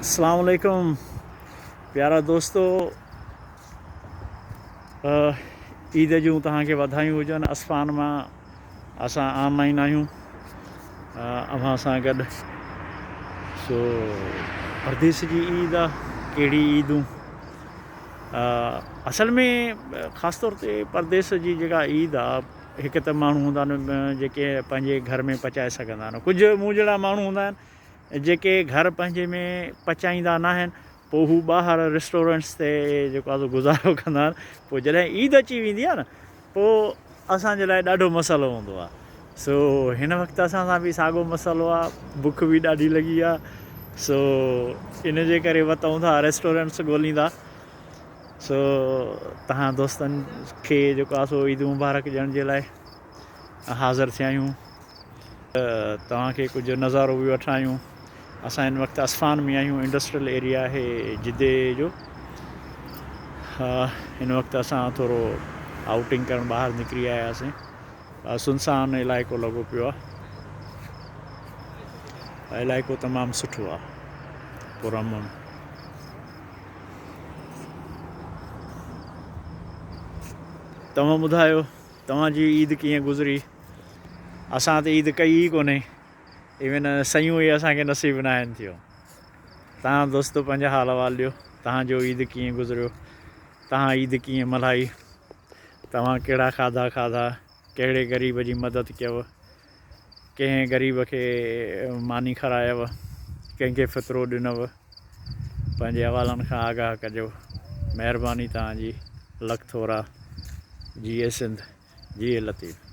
अस्सलाम वालेकुम प्यारा दोस्तों, ईद जूं तव्हांखे वाधायूं हुजनि। असफ़ान मां असां ऑनलाइन आहियूं अव्हां सां गॾु। सो परदेस जी ईद आहे, कहिड़ी ईदूं असल में ख़ासि तौर ते परदेस जी जेका ईद आहे, हिकु त माण्हू हूंदा आहिनि जेके पंहिंजे घर में पचाए सघंदा आहिनि। कुझु मूं जहिड़ा माण्हू हूंदा आहिनि जेके घर पंहिंजे में पचाईंदा न आहिनि, पोइ हू ॿाहिरि रेस्टोरेंट्स ते जेको आहे गुज़ारो कंदा आहिनि। पोइ जॾहिं ईद अची वेंदी आहे न, पोइ असांजे लाइ ॾाढो मसइलो हूंदो आहे। सो हिन वक़्तु असां सां बि साॻियो मसइलो आहे, बुख बि ॾाढी लॻी आहे। सो इन जे करे वतऊं था, रेस्टोरेंट्स ॻोल्हींदा। सो तव्हां दोस्तनि खे जेको आहे सो ईद मुबारक ॾियण जे लाइ हाज़िर थिया आहियूं। तव्हांखे कुझु नज़ारो बि वठायूं। असां हिन वक़्तु असफ़ान में आहियूं, इंडस्ट्रियल एरिया आहे जिदे जो। हिन वक़्तु असां थोरो आउटिंग करणु ॿाहिरि निकिरी आयासीं। सुनसान इलाइक़ो लॻो पियो आहे, इलाइक़ो तमामु सुठो आहे, पुरअमन। तव्हां ॿुधायो तव्हांजी ईद कीअं गुज़री? असां त ईद कई ई कोन्हे, इवन सयूं ई असांखे नसीब न आहिनि थियूं। तव्हां दोस्तो पंहिंजा हाल अहिवाल ॾियो, तव्हांजो ईद कीअं गुज़रियो, तव्हां ईद कीअं मल्हाई, तव्हां कहिड़ा खाधा खाधा, कहिड़े ग़रीब जी मदद कयव, कंहिं ग़रीब खे मानी खारायव, कंहिंखे फितरो ॾिनव। पंहिंजे हवालनि खां आगाह कजो, महिरबानी तव्हांजी। लख थोरा। जिए सिंध, जिए लतीफ़।